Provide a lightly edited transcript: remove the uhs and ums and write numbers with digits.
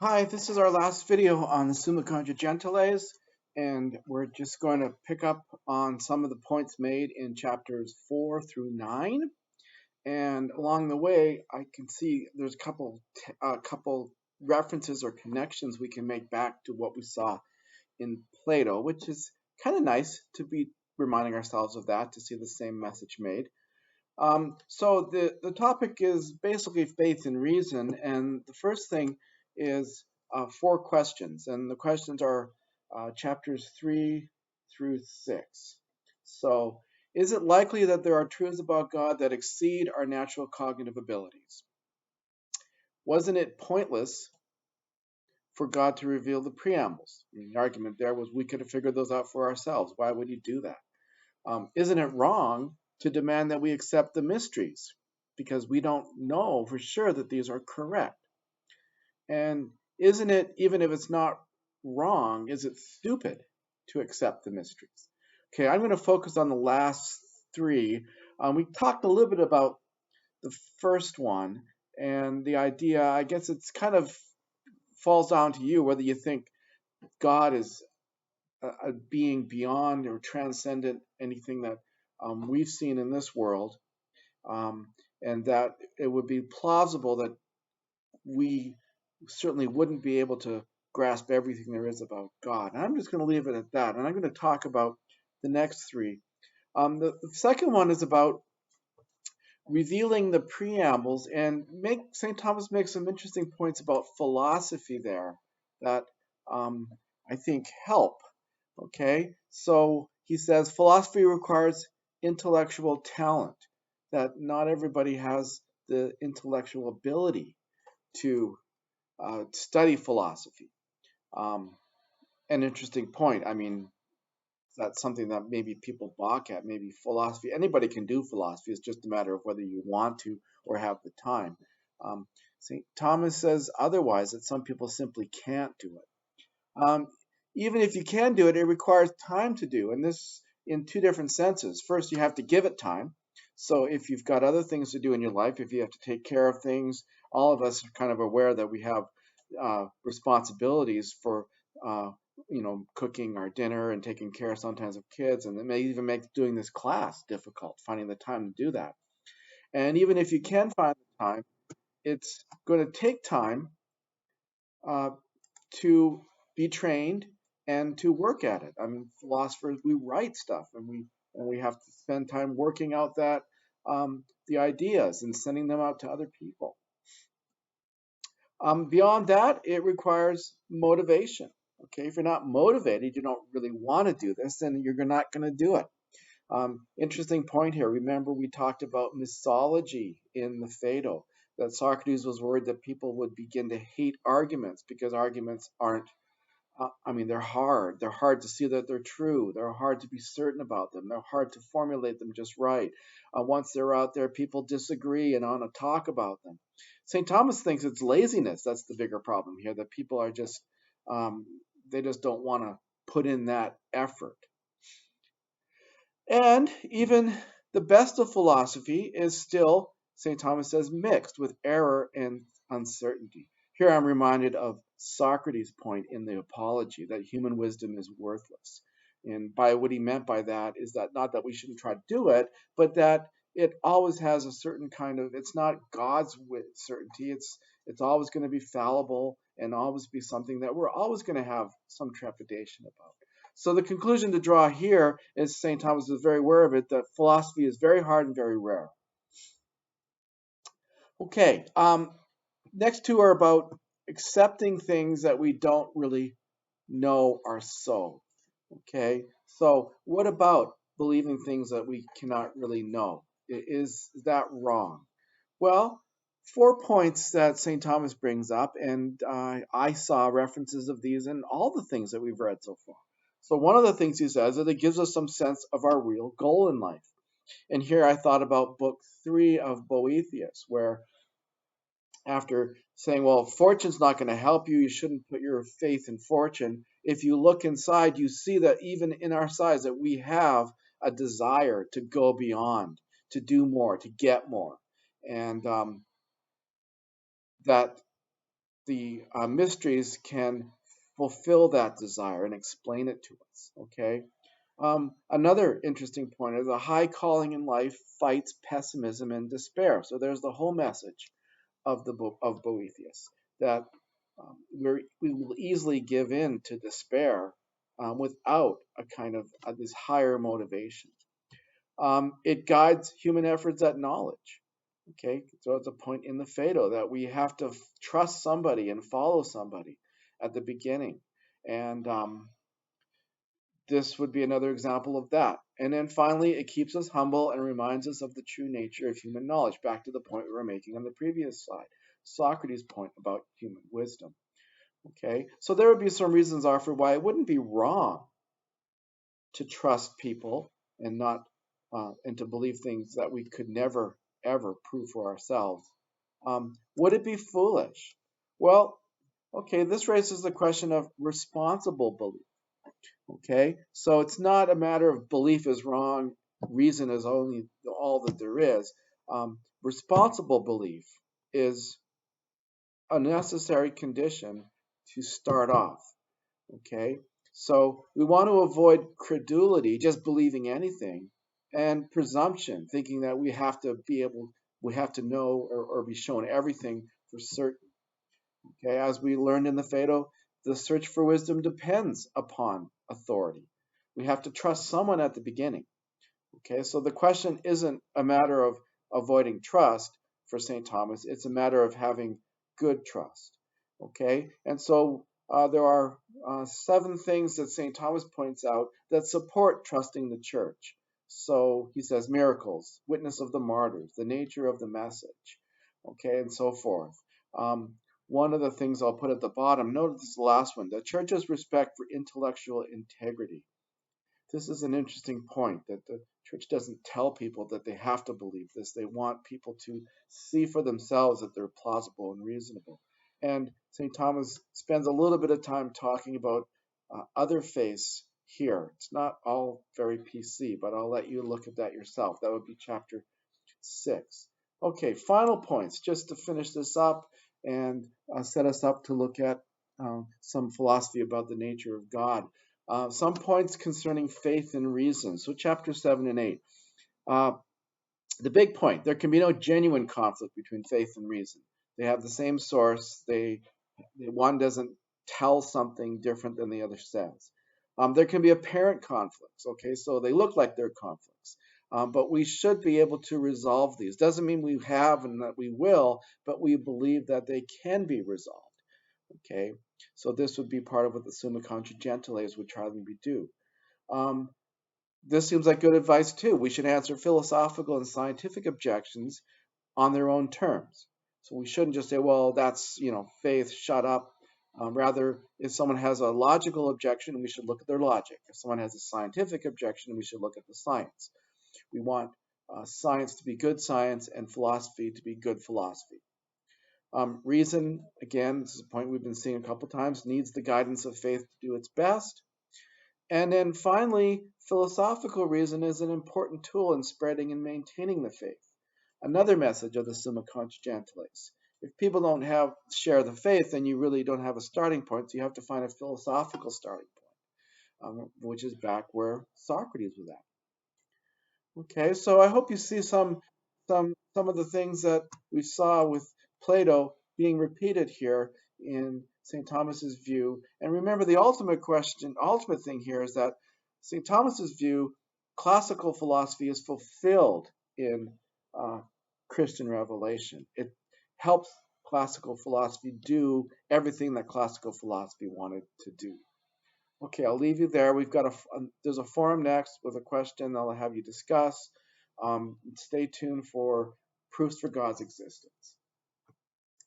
Hi, this is our last video on the Summa Contra Gentiles, and we're just going to pick up on some of the points made in chapters 4 through 9. And along the way, I can see there's a couple references or connections we can make back to what we saw in Plato, which is kind of nice to be reminding ourselves of that, to see the same message made. So the topic is basically faith and reason, and the first thing is 4 questions, and the questions are chapters 3 through 6. So, is it likely that there are truths about God that exceed our natural cognitive abilities? Wasn't it pointless for God to reveal the preambles? The argument there was we could have figured those out for ourselves. Why would he do that? Isn't it wrong to demand that we accept the mysteries because we don't know for sure that these are correct? And isn't it, even if it's not wrong, is it stupid to accept the mysteries? Okay, I'm going to focus on the last three. We talked a little bit about the first one, and the idea, I guess it's kind of falls down to you whether you think God is a being beyond or transcendent anything that we've seen in this world, um, and that it would be plausible that we certainly wouldn't be able to grasp everything there is about God. And I'm just going to leave it at that, and I'm going to talk about the next three. The second one is about revealing the preambles, and St. Thomas makes some interesting points about philosophy there that I think help. Okay, so he says philosophy requires intellectual talent, that not everybody has the intellectual ability to study philosophy. An interesting point. I mean, that's something that maybe people balk at. Maybe philosophy, anybody can do philosophy. It's just a matter of whether you want to or have the time. Um, St. Thomas says otherwise, that some people simply can't do it. Even if you can do it, it requires time to do, and this in two different senses. First, you have to give it time. So if you've got other things to do in your life, if you have to take care of things, all of us are kind of aware that we have responsibilities for cooking our dinner and taking care sometimes of kids, and it may even make doing this class difficult, finding the time to do that. And even if you can find the time, it's going to take time uh, to be trained and to work at it. I mean, philosophers, we write stuff, and we have to spend time working out that the ideas and sending them out to other people. Beyond that, it requires motivation. Okay, if you're not motivated, you don't really want to do this, then you're not going to do it. Interesting point here. Remember, we talked about misology in the Phaedo, that Socrates was worried that people would begin to hate arguments because arguments aren't, they're hard. They're hard to see that they're true. They're hard to be certain about them. They're hard to formulate them just right. Once they're out there, people disagree and want to talk about them. St. Thomas thinks it's laziness. That's the bigger problem here, that people are just, they just don't want to put in that effort. And even the best of philosophy is still, St. Thomas says, mixed with error and uncertainty. Here I'm reminded of Socrates' point in the Apology that human wisdom is worthless. And by what he meant by that is that not that we shouldn't try to do it, but that it always has a certain kind of, it's not God's certainty, it's always going to be fallible and always be something that we're always going to have some trepidation about. So the conclusion to draw here is St. Thomas is very aware of it, that philosophy is very hard and very rare. Okay, next two are about accepting things that we don't really know are so. Okay, so what about believing things that we cannot really know? Is that wrong? Well, 4 points that St. Thomas brings up, and I saw references of these in all the things that we've read so far. So one of the things he says is that it gives us some sense of our real goal in life. And here I thought about book 3 of Boethius, where after saying, well, fortune's not going to help you, you shouldn't put your faith in fortune. If you look inside, you see that even in our sides that we have a desire to go beyond, to do more, to get more. And that the mysteries can fulfill that desire and explain it to us. Okay. Another interesting point is a high calling in life fights pessimism and despair. So there's the whole message of the of Boethius, that we will easily give in to despair without a kind of this higher motivation. It guides human efforts at knowledge. Okay, so it's a point in the Phaedo that we have to trust somebody and follow somebody at the beginning, and this would be another example of that. And then finally, it keeps us humble and reminds us of the true nature of human knowledge. Back to the point we were making on the previous slide, Socrates' point about human wisdom. Okay, so there would be some reasons offered why it wouldn't be wrong to trust people and not and to believe things that we could never ever prove for ourselves. Would it be foolish? Well, okay, this raises the question of responsible belief. Okay, so it's not a matter of belief is wrong, reason is only all that there is. Responsible belief is a necessary condition to start off. Okay, so we want to avoid credulity, just believing anything, and presumption, thinking that we have to know or be shown everything for certain. Okay, as we learned in the Phaedo, the search for wisdom depends upon authority. We have to trust someone at the beginning. Okay, so the question isn't a matter of avoiding trust for St. Thomas, it's a matter of having good trust. Okay, and so there are 7 things that St. Thomas points out that support trusting the church. So he says miracles, witness of the martyrs, the nature of the message, okay, and so forth. One of the things I'll put at the bottom, notice this last one, the church's respect for intellectual integrity. This is an interesting point, that the church doesn't tell people that they have to believe this. They want people to see for themselves that they're plausible and reasonable. And St. Thomas spends a little bit of time talking about other faiths here. It's not all very PC, but I'll let you look at that yourself. That would be chapter 6. Okay, final points, just to finish this up and set us up to look at some philosophy about the nature of God. Some points concerning faith and reason. So chapter 7 and 8. The big point, there can be no genuine conflict between faith and reason. They have the same source. One doesn't tell something different than the other says. There can be apparent conflicts, okay? So they look like they're conflicts. But we should be able to resolve these. Doesn't mean we have and that we will, but we believe that they can be resolved. Okay, so this would be part of what the Summa Contra Gentiles would try to do. This seems like good advice too. We should answer philosophical and scientific objections on their own terms. So we shouldn't just say, well, that's, faith, shut up. Rather, if someone has a logical objection, we should look at their logic. If someone has a scientific objection, we should look at the science. We want science to be good science and philosophy to be good philosophy. Reason, again, this is a point we've been seeing a couple times, needs the guidance of faith to do its best. And then finally, philosophical reason is an important tool in spreading and maintaining the faith. Another message of the Summa Contra Gentiles. If people don't share the faith, then you really don't have a starting point, so you have to find a philosophical starting point, which is back where Socrates was at. Okay, so I hope you see some of the things that we saw with Plato being repeated here in St. Thomas's view. And remember, the ultimate thing here is that St. Thomas's view, classical philosophy is fulfilled in Christian revelation. It helps classical philosophy do everything that classical philosophy wanted to do. Okay, I'll leave you there. There's a forum next with a question I'll have you discuss. Stay tuned for proofs for God's existence.